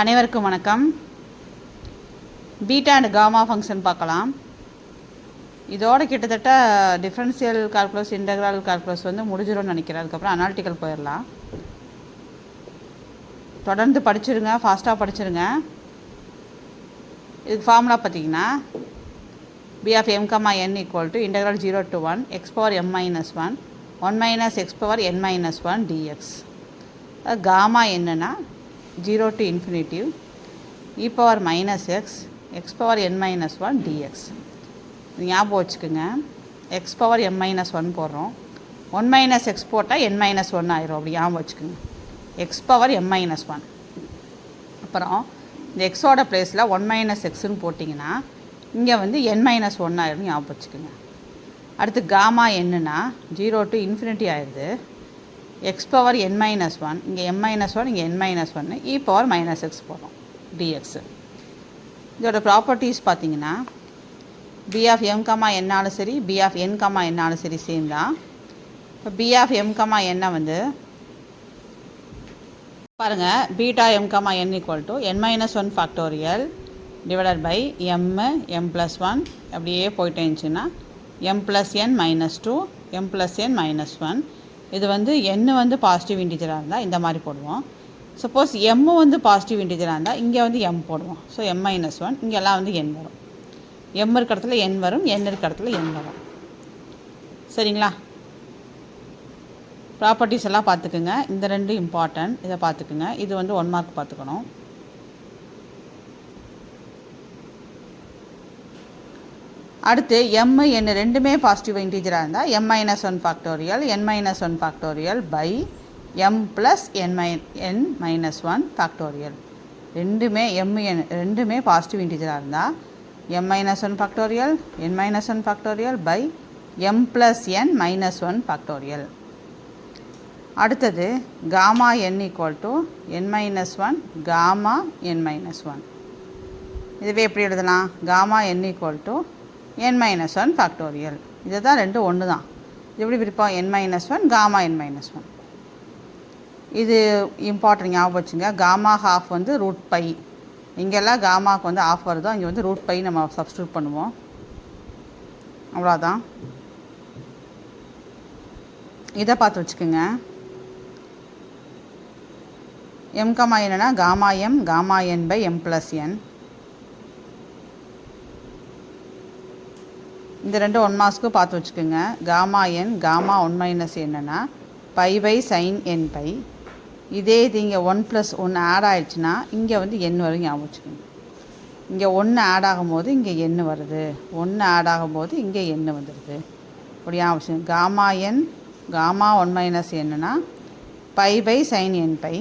அனைவருக்கும் வணக்கம். Beta and gamma function பார்க்கலாம். இதோட கிட்டத்தட்ட டிஃபரன்ஷியல் கால்குலஸ், இன்டெக்ரல் கால்குலஸ் முடிஞ்சிடும்னு நினைக்கிறேன். அதுக்கப்புறம் அனாலிட்டிக்கல் போயிடலாம். தொடர்ந்து படிச்சிருங்க, ஃபாஸ்ட்டாக படிச்சிருங்க. இதுக்கு ஃபார்முலா பார்த்தீங்கன்னா b of m, n equal to integral 0 to 1 x power m minus 1 1 minus x power n minus 1 dx. Gamma என்னன்னா 0 to infinity e power minus x power n minus 1 dx. ஞாபகம் வச்சுக்கோங்க, x power m minus 1 போடுறோம், 1 minus x போட்டால் n minus 1 ஆயிரும். அப்படி ஞாபகம் வச்சுக்கோங்க, x power m minus 1. அப்புறம் இந்த எக்ஸோட ப்ளேஸில் 1 minus xன்னு போட்டிங்கன்னா இங்கே n minus 1 ஆயிரும். ஞாபகம் வச்சுக்கோங்க. அடுத்து காமா என்னன்னா 0 to infinity ஆயிடுது. x power n minus 1, இங்கே m minus 1, இங்கே n minus 1, e power minus x போடுறோம் dx. இதோட ப்ராப்பர்ட்டிஸ் பார்த்தீங்கன்னா b of m, n சரி, b of n, n சரி சேம் தான். இப்போ b of m, n பாருங்கள், beta m, n equal to n minus 1 factorial divided by m plus 1 அப்படியே போயிட்டே இருந்துச்சுன்னா m plus n minus 2 m plus n minus 1. இது n positive இன்டிஜராக இருந்தால் இந்த மாதிரி போடுவோம். சப்போஸ் m பாசிட்டிவ் இன்டிஜராக இருந்தால் இங்கே m போடுவோம். ஸோ m minus 1, இங்கெல்லாம் n வரும். m இருக்க இடத்துல n வரும், n இருக்க இடத்துல n வரும். சரிங்களா? ப்ராப்பர்ட்டிஸ் எல்லாம் பார்த்துக்குங்க. இந்த ரெண்டு இம்பார்ட்டன்ட், இதை பார்த்துக்குங்க. இது 1 மார்க் பார்த்துக்கணும். அடுத்து m n ரெண்டுமே பாசிட்டிவ் இன்டிஜராக இருந்தால் m minus 1 factorial n minus 1 factorial by m plus n minus 1 factorial. ரெண்டுமே m n ரெண்டுமே பாசிட்டிவ் இன்டிஜராக இருந்தால் m minus 1 factorial n minus 1 factorial by m plus n minus 1 factorial. அடுத்தது gamma n equal to n minus 1 gamma n minus 1. இதுவே எப்படி எழுதலாம்? Gamma n equal to n minus 1 factorial. இது தான் ரெண்டு ஒன்று தான். எப்படி பிரிப்போம்? n minus 1 gamma n minus 1. இது இம்பார்ட்டன்ட், ஞாபகம் வச்சுங்க. Gamma half root pi. இங்கெல்லாம் காமாவுக்கு ஆஃப் வருதோ இங்கே ரூட் பை நம்ம சப்ஸ்டியூட் பண்ணுவோம். அவ்வளோதான். இதை பார்த்து வச்சுக்கோங்க. m, என்னன்னா gamma m, gamma n by m plus n. இந்த ரெண்டு 1 மார்க்ஸ்க்கு பார்த்து வச்சுக்கோங்க. காமா n, காமா 1 மைனஸ் என்னன்னா pi by sine n pi. இதே இது இங்கே 1 + 1 ஆட் ஆகிடுச்சுன்னா இங்கே n வரும். ஞாபகம் வச்சுக்கோங்க. இங்கே 1 ஆட் ஆகும்போது இங்கே n வருது, 1 ஆட் ஆகும்போது இங்கே n வந்துடுது. அப்படி ஞாபகம் வச்சுக்கோங்க. காமா n, காமா 1 மைனஸ் என்னன்னா pi by sine n pi.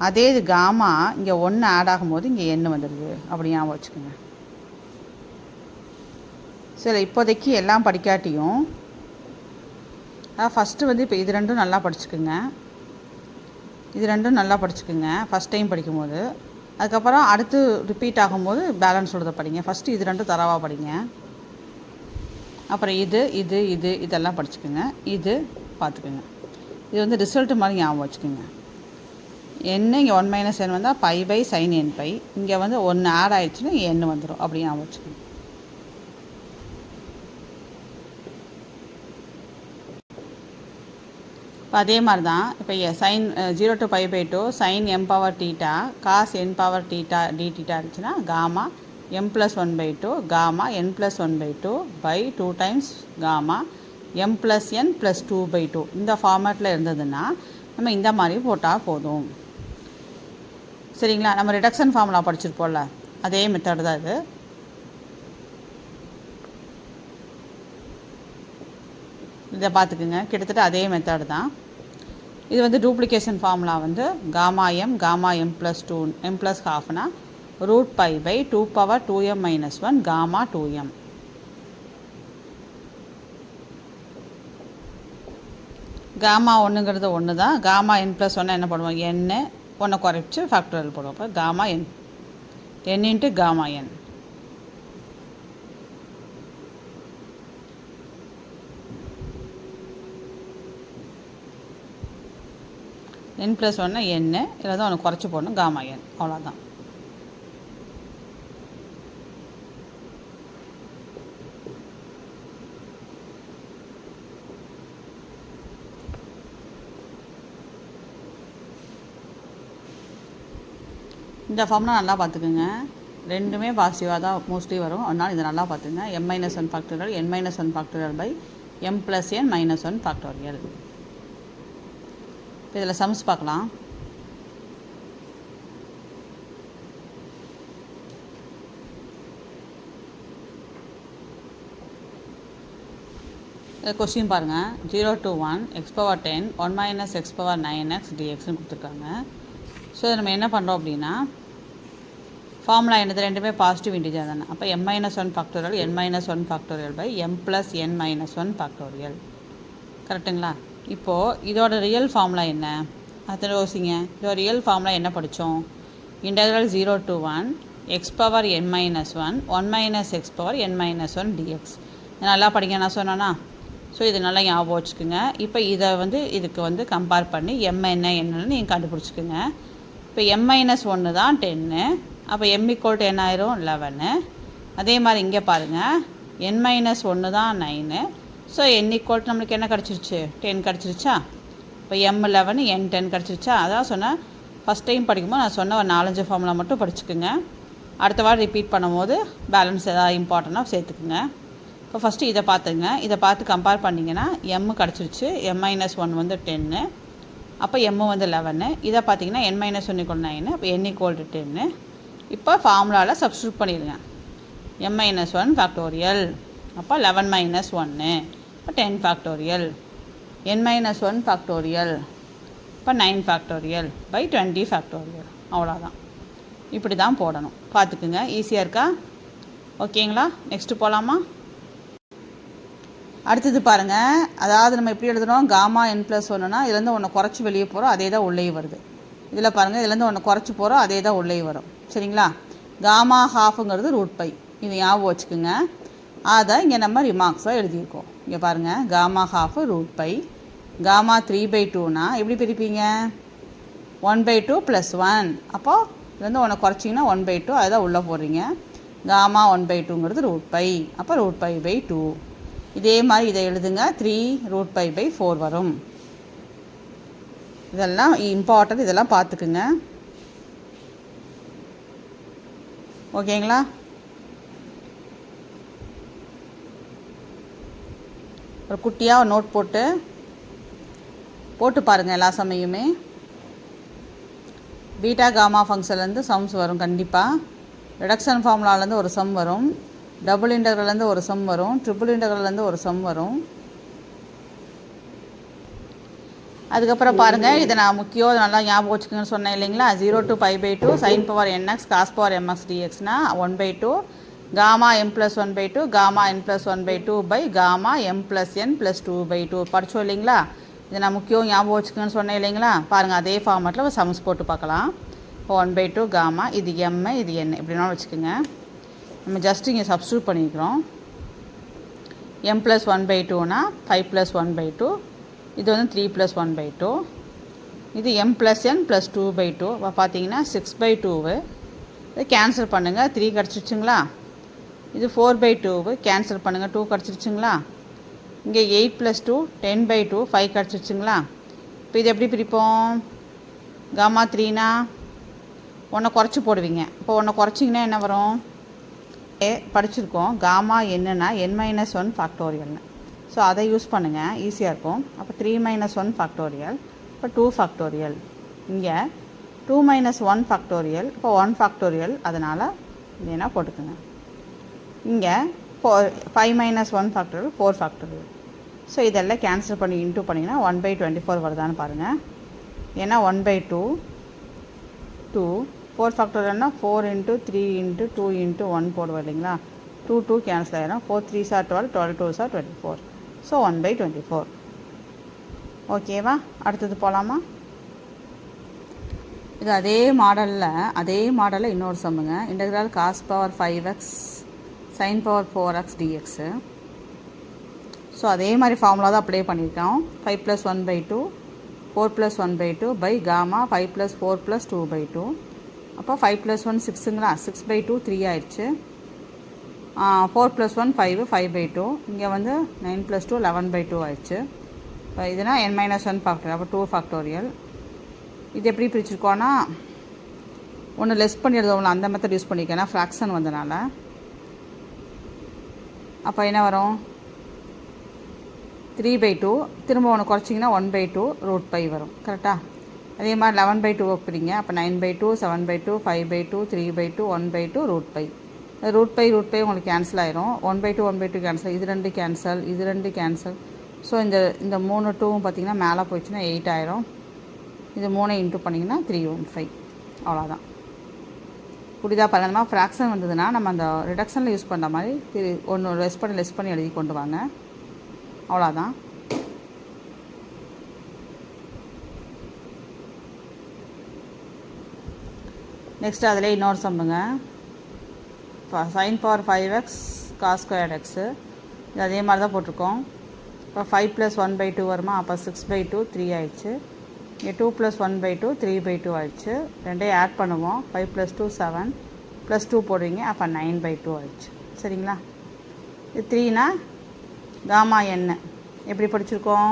அதே இது காமா இங்கே 1 ஆட் ஆகும்போது இங்கே n வந்துடுது. அப்படி ஞாபகம் வச்சுக்கோங்க. சரி, இப்போதைக்கு எல்லாம் படிக்காட்டியும் ஃபஸ்ட்டு இப்போ இது ரெண்டும் நல்லா படிச்சுக்குங்க. இது ரெண்டும் நல்லா படிச்சுக்குங்க ஃபஸ்ட் டைம் படிக்கும்போது. அதுக்கப்புறம் அடுத்து ரிப்பீட் ஆகும்போது பேலன்ஸ் உள்ளதை படிங்க. ஃபஸ்ட்டு இது ரெண்டும் தரவாக படிங்க. அப்புறம் இது இது இது இதெல்லாம் படிச்சுக்குங்க. இது பார்த்துக்குங்க. இது ரிசல்ட்டு மாதிரி ஞாபகம் வச்சுக்கோங்க. n இங்கே 1 மைனஸ் n வந்தால் pi by sine n pi. இங்கே 1 ஆட் ஆகிடுச்சுன்னா n வந்துடும். அப்படி ஞாபகம் வச்சுக்கோங்க. இப்போ அதே மாதிரி தான். இப்போ sine 0 to pi by 2 sine m power theta cos n power theta d theta இருந்துச்சுன்னா gamma m plus 1 by 2 gamma n plus 1 by 2 by 2 times gamma m plus n plus 2 by 2. இந்த ஃபார்மேட்டில் இருந்ததுன்னா நம்ம இந்த மாதிரி போட்டால் போதும். சரிங்களா? நம்ம ரிடக்ஷன் ஃபார்முலா படிச்சிருப்போம்ல, அதே மெத்தட் தான் இது. இதை பார்த்துக்குங்க. கிட்டத்தட்ட அதே மெத்தட் தான் இது. Duplication formula gamma m, gamma m plus 2 m plus ஹாஃப்னா root pi by 2 power 2m minus 1 gamma 2m. Gamma 1ங்கிறது 1 தான். காமா n plus 1 என்ன பண்ணுவோம்? n 1 குறைச்சி ஃபேக்டரியல் போடுவோம். அப்போ gamma n into gamma n. n+1 n, இதில் தான் ஒன்று குறைச்சி போடணும் காமா n, அவ்வளோதான். இந்த ஃபார்ம்லாம் நல்லா பார்த்துக்குங்க, ரெண்டுமே பாசிட்டிவாக தான் மோஸ்ட்லி வரும். அதனால் இதை நல்லா பார்த்துங்க. m-1 factorial n-1 factorial by m + n - 1 factorial. இப்போ இதில் சம்ஸ் பார்க்கலாம். கொஸ்டின் பாருங்கள். 0 to 1 x⁻10 1 - x⁻9x dxன்னு கொடுத்துருக்காங்க. ஸோ இதை நம்ம என்ன பண்ணுறோம் அப்படின்னா, ஃபார்முலா என்னது, ரெண்டுமே பாசிட்டிவ் இன்டிஜர் தானே. அப்போ m-1 factorial n-1 factorial by m + n - 1 factorial. கரெக்டுங்களா? இப்போது இதோட ரியல் ஃபார்முலா என்ன அதை யோசிங்க. இதோட ரியல் ஃபார்முலா என்ன படித்தோம்? Integral 0 to 1 x⁻n - 1 1 - x⁻n - 1 dx. நல்லா படிங்க நான் சொன்னேன்னா. ஸோ இது நல்லா ஞாபகம் வச்சுக்கோங்க. இப்போ இதை இதுக்கு கம்பேர் பண்ணி m என்னன்னு நீங்கள் கண்டுபிடிச்சிக்கோங்க. இப்போ m-1 தான் 10, அப்போ m = என்ன ஆயிரும் 11. அதே மாதிரி இங்கே பாருங்கள், n-1 தான் 9. ஸோ n = நம்மளுக்கு என்ன கிடச்சிருச்சு, 10 கிடச்சிருச்சா. இப்போ m11 n10 கிடச்சிருச்சா. அதான் சொன்னேன், ஃபஸ்ட் டைம் படிக்கும்போது நான் சொன்ன ஒரு 4-5 ஃபார்முலா மட்டும் படிச்சுக்குங்க. அடுத்த வாரம் ரிப்பீட் பண்ணும்போது பேலன்ஸ் எதாவது இம்பார்ட்டண்ட்டாக சேர்த்துக்குங்க. இப்போ ஃபஸ்ட்டு இதை பார்த்துங்க. இதை பார்த்து கம்பேர் பண்ணிங்கன்னா m கிடச்சிருச்சு, m-1 10, அப்போ m 11. இதை பார்த்தீங்கன்னா n-1 = 9, அப்போ n = 10. இப்போ ஃபார்முலாவில் சப்ஸ்டியூட் பண்ணிடுங்க. m-1 ஃபேக்டோரியல், அப்போ 11 - 1, இப்போ 10 ஃபேக்டோரியல். n-1 ஃபேக்டோரியல், இப்போ 9 ஃபேக்டோரியல் பை 20 ஃபேக்டோரியல். அவ்வளோதான். இப்படி தான் போடணும். பார்த்துக்குங்க, ஈஸியாக இருக்கா? ஓகேங்களா? நெக்ஸ்ட்டு போகலாமா? அடுத்தது பாருங்கள். அதாவது நம்ம எப்படி எழுதுகிறோம், காமா n+1னா இதுலேருந்து ஒன்று குறைச்சி வெளியே போகிறோம், அதே தான் உள்ளே வருது. இதில் பாருங்கள், இதுலேருந்து ஒன்று குறைச்சி போகிறோம், அதே தான் உள்ளே வரும். சரிங்களா? காமா ½ √π, இது ஞாபகம் வச்சுக்கோங்க. அதை இங்கே நம்ம ரிமார்க்ஸாக எழுதியிருக்கோம். இங்கே பாருங்கள், காமா ½ √π. காமா 3/2னா எப்படி பிரிப்பீங்க, 1/2 + 1. அப்போது இதுலேருந்து ஒன்று குறைச்சிங்கன்னா 1/2, அதுதான் உள்ளே போடுறீங்க. காமா 1/2ங்கிறது √π, அப்போ √π/2. இதே மாதிரி இதை எழுதுங்க, 3√π/4 வரும். இதெல்லாம் இம்பார்ட்டன்ட், இதெல்லாம் பார்த்துக்குங்க. ஓகேங்களா? ஒரு குட்டியாக ஒரு நோட் போட்டு பாருங்கள். எல்லா சமயமே பீட்டா காமா ஃபங்க்ஷன்லேருந்து சம்ஸ் வரும் கண்டிப்பாக. ரிடக்ஷன் ஃபார்முலாலேருந்து ஒரு சம் வரும், டபுள் இன்டெக்ரல்லேருந்து ஒரு சம் வரும், ட்ரிபிள் இன்டெக்ரல்லேருந்து ஒரு சம் வரும். அதுக்கப்புறம் பாருங்கள், இதை நான் முக்கியம் நல்லா ஞாபகம் வச்சுக்கோங்கன்னு சொன்னேன் இல்லைங்களா. 0 to π/2 sin power nx cos power mx dxனா 1/2 gamma m+1/2 gamma n+1/2 by gamma m+n+2/2 படித்தோம் இல்லைங்களா. இதை நான் முக்கியம் ஞாபகம் வச்சுக்கோங்கன்னு சொன்னேன் இல்லைங்களா. பாருங்கள், அதே ஃபார்மேட்டில் சம்ஸ் போட்டு பார்க்கலாம். 1/2 காமா, இது m, இது n, எப்படினாலும் வச்சுக்கோங்க. நம்ம ஜஸ்ட் இங்கே சப்ஸ்டியூட் பண்ணிக்கிறோம். m+1/2னா 5 + 1/2, இது 3 + 1/2, இது m+n+2/2. இப்போ பார்த்தீங்கன்னா 6/2 இது கேன்சல் பண்ணுங்கள், 3 கிடச்சிருச்சுங்களா. இது 4/2 கேன்சல் பண்ணுங்கள், 2 கிடச்சிருச்சுங்களா. இங்கே 8 + 2 10/2 5 கிடச்சிருச்சுங்களா. இப்போ இது எப்படி பிரிப்போம், காமா 3னா ஒன்றை குறைச்சி போடுவீங்க. இப்போ ஒன்றை குறைச்சிங்கன்னா என்ன வரும், படிச்சிருக்கோம் காமா என்னன்னா n-1 ஃபேக்டோரியல்னு. ஸோ அதை யூஸ் பண்ணுங்கள், ஈஸியாக இருக்கும். அப்போ 3 - 1 ஃபேக்டோரியல், இப்போ 2 ஃபேக்டோரியல். இங்கே 2 - 1 ஃபேக்டோரியல், இப்போ 1 ஃபேக்டோரியல், அதனால் இதேனா போட்டுக்கோங்க. இங்கே 5 - 1 ஃபேக்டோரியல் 4 ஃபேக்டோரியல். ஸோ இதெல்லாம் கேன்சல் பண்ணி இன்டூ பண்ணிங்கன்னா 1/24 வருதான்னு பாருங்கள். ஏன்னா 1/2 2 4 ஃபேக்டோரியல்னால் 4 × 3 × 2 × 1 போடுவோம் இல்லைங்களா. 2 கேன்சல் ஆகிடும். 4 3s are 12, 12 2s are 24. So 1/24. ஓகேவா? அடுத்தது போகலாமா. இது அதே மாடலில் இன்னொரு சம்முங்க. Integral cos power 5x sin power 4x dx. So அதே மாதிரி ஃபார்முலா தான் அப்ளை பண்ணியிருக்கோம். 5 + 1/2 4 + 1/2 by gamma 5 + 4 + 2/2. அப்போ 5 + 1 6ங்களா, 6/2 3 ஆயிடுச்சு. 4 + 1 5 5/2. இங்கே வந்து 9 + 2 11/2 ஆயிடுச்சு. இப்போ இதுனா n-1 ஃபேக்டர், அப்போ 2 ஃபேக்டோரியல். இது எப்படி பிரிச்சுருக்கோன்னா ஒன்று லெஸ் பண்ணி எழுதுவோம்ல, அந்த மெத்தட் யூஸ் பண்ணியிருக்கேன், ஏன்னா ஃப்ராக்ஷன் வந்தனால. அப்போ என்ன வரும் 3/2, திரும்ப ஒன்று குறைச்சிங்கன்னா 1/2 √π வரும். கரெக்டாக? அதே மாதிரி 11/2 வைப்பீங்க. அப்போ 9/2 7/2 5/2 3/2 1/2 √π. √π உங்களுக்கு கேன்சல் ஆயிரும். 1/2 1/2 கேன்சல், இது 2 கேன்சல், இது 2 கேன்சல். ஸோ இந்த 3 2வும் பார்த்திங்கன்னா மேலே போயிடுச்சுன்னா 8 ஆயிரும். இது 3 இன்ட்டு பண்ணிங்கன்னா 315. அவ்வளோதான். புரியுதா? பாருங்கம்மா, ஃப்ராக்ஷன் வந்ததுன்னா நம்ம அந்த ரிடக்ஷனில் யூஸ் பண்ணுற மாதிரி ஒன்று லெஸ் பண்ணி எழுதி கொண்டு வாங்க. அவ்வளோதான். நெக்ஸ்ட்டு அதில் இன்னொரு சம்முங்க. sin power 5x cos squared x. இது அதே மாதிரி தான் போட்டிருக்கோம். இப்போ 5 + 1/2 வருமா, அப்போ 6/2 3 ஆயிடுச்சு. இங்கே 2 + 1/2 3/2 ஆயிடுச்சு. ரெண்டையும் ஆட் பண்ணுவோம். 5 + 2 7 + 2 போடுவீங்க, அப்போ 9/2 ஆயிடுச்சு. சரிங்களா? இது 3னா காமா n எப்படி படிச்சிருக்கோம்,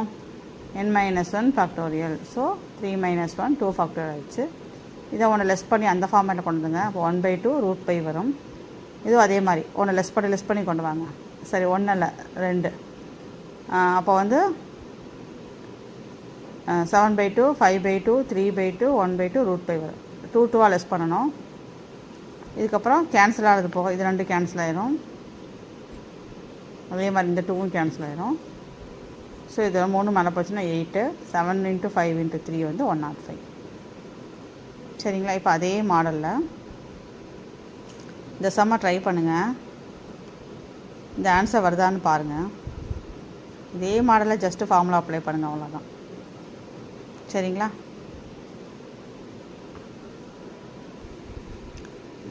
n-1 ஃபேக்டோரியல். ஸோ 3 - 1 2 ஃபேக்டோரியல் ஆயிடுச்சு. இதை ஒன்று லெஸ் பண்ணி அந்த ஃபார்மேட்டில் கொண்டு வந்துங்க. அப்போ 1/2 √π வரும். இதுவும் அதே மாதிரி ஒன்று லெஸ் பண்ணி கொண்டு வாங்க. சரி, 1 இல்லை 2. அப்போ வந்து 7/2 5/2 3/2 1/2 √π வரும். 2 2 லெஸ் பண்ணணும். இதுக்கப்புறம் கேன்சல் ஆகிறது போக இது 2 கேன்சல் ஆயிரும். அதே மாதிரி இந்த 2வும் கேன்சல் ஆயிரும். ஸோ இதில் 3 மேலே போச்சுன்னா 8. 7 × 5 × 3 வந்து 105. சரிங்களா? இப்போ அதே மாடலில் இந்த சம்மை ட்ரை பண்ணுங்கள். இந்த ஆன்சர் வருதான்னு பாருங்கள். இதே மாடலில் ஜஸ்ட்டு ஃபார்முலா அப்ளை பண்ணுங்கள், அவ்வளோதான். சரிங்களா?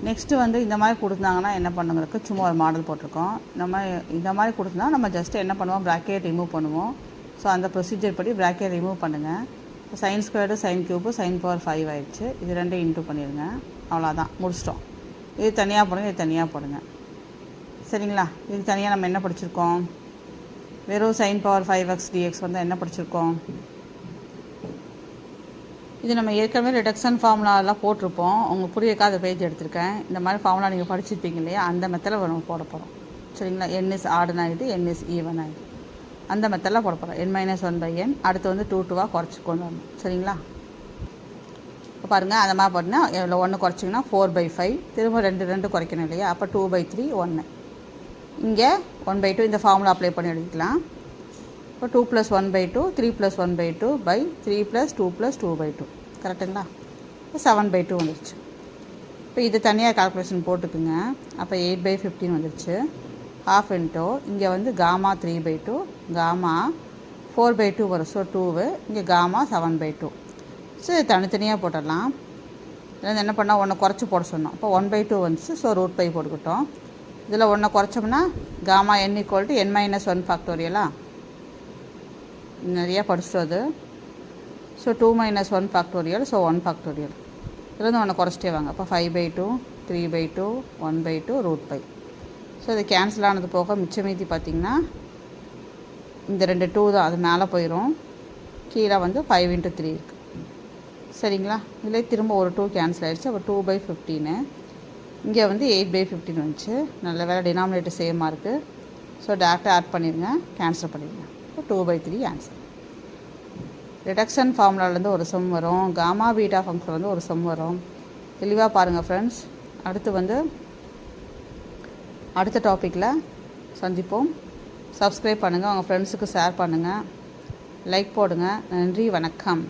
நெக்ஸ்ட்டு வந்து இந்த மாதிரி கொடுத்தாங்கன்னா என்ன பண்ணுங்கிறதுக்கு சும்மா ஒரு மாடல் போட்டிருக்கோம். இந்த மாதிரி கொடுத்தா நம்ம ஜஸ்ட்டு என்ன பண்ணுவோம், ப்ராக்கெட் ரிமூவ் பண்ணுவோம். ஸோ அந்த ப்ரொசீஜர் படி ப்ராக்கெட் ரிமூவ் பண்ணுங்கள். sin squared sin cube sin power 5 ஆயிடுச்சு. இது 2 இன்ட்டு பண்ணிடுங்க. அவ்வளோதான், முடிச்சிட்டோம். இது தனியாக போடுங்க, இது தனியாக போடுங்க. சரிங்களா? இது தனியாக நம்ம என்ன படிச்சிருக்கோம், வெறும் sin power 5x dx வந்து என்ன படிச்சிருக்கோம், இது நம்ம ஏற்கனவே ரிடக்ஷன் ஃபார்முலாலாம் போட்டிருப்போம். உங்களுக்கு புரியக்காத பேஜ் எடுத்திருக்கேன். இந்த மாதிரி ஃபார்முலா நீங்கள் படிச்சிருப்பீங்க இல்லையா, அந்த மெத்தடில் நம்ம போட போகிறோம். சரிங்களா? n is odd ஆகிட்டு n is even ஆகிட்டு அந்த மெத்தடில் போட போகிறோம். n-1/n. அடுத்து வந்து 2 2 குறைச்சி கொண்டு வரணும். சரிங்களா? இப்போ பாருங்கள், அந்த மாதிரி போட்டிங்கன்னா எவ்வளோ 1 குறைச்சிங்கன்னா 4/5. திரும்ப 2 குறைக்கணும் இல்லையா, அப்போ 2/3 1. இங்கே 1/2 இந்த ஃபார்முலா அப்ளை பண்ணி எடுத்துக்கலாம். இப்போ 2 + 1/2 3 + 1/2 3 + 2 + 2/2. கரெக்டுங்களா? இப்போ 7/2 வந்துருச்சு. இப்போ இது தனியாக கால்குலேஷன் போட்டுக்குங்க. அப்போ 8/15 வந்துருச்சு. ½ இன்ட்டு இங்கே வந்து காமா 3/2 காமா 4/2 வரும். ஸோ 2. இங்கே காமா 7/2. ஸோ இது தனித்தனியாக போட்டுடலாம். இதில் என்ன பண்ணால் 1 குறைச்சி போட சொன்னோம். இப்போ 1/2 வந்துச்சு. ஸோ √π போட்டுக்கிட்டோம். இதில் 1 குறைச்சோம்னா காமா n = n-1 ஃபேக்டோரியலா, நிறையா படிச்சுட்டு அது. So 2 - 1 factorial. So 1 factorial. இதுலேருந்து 1 குறைச்சிட்டே வாங்க. அப்போ 5/2 3/2 1/2 √π. ஸோ இது கேன்சல் ஆனது போக மிச்சம் மீதி பார்த்திங்கன்னா இந்த 2 2 தான், அது மேலே போயிடும். கீழே வந்து 5 × 3 இருக்குது. சரிங்களா? இதில் திரும்ப ஒரு 2 கேன்சல் ஆகிடுச்சு. அப்போ 2/15. இங்கே வந்து 8/15 வந்துச்சு. நல்ல வேலை டினாமினேட்டர் சேமாக இருக்குது. ஸோ டேரெக்டாக ஆட் பண்ணிடுங்க, கேன்சல் பண்ணிடுங்க. இப்போ 2/3 ஆன்சர். ரிடக்ஷன் ஃபார்முலாலேருந்து ஒரு சம் வரும், காமா பீட்டா ஃபங்க்ஷன்லேருந்து ஒரு சம் வரும். தெளிவாக பாருங்கள் ஃப்ரெண்ட்ஸ். அடுத்து வந்து அடுத்த டாப்பிக்கில் சந்திப்போம். சப்ஸ்கிரைப் பண்ணுங்கள், உங்கள் ஃப்ரெண்ட்ஸுக்கு ஷேர் பண்ணுங்கள், லைக் போடுங்க. நன்றி, வணக்கம்.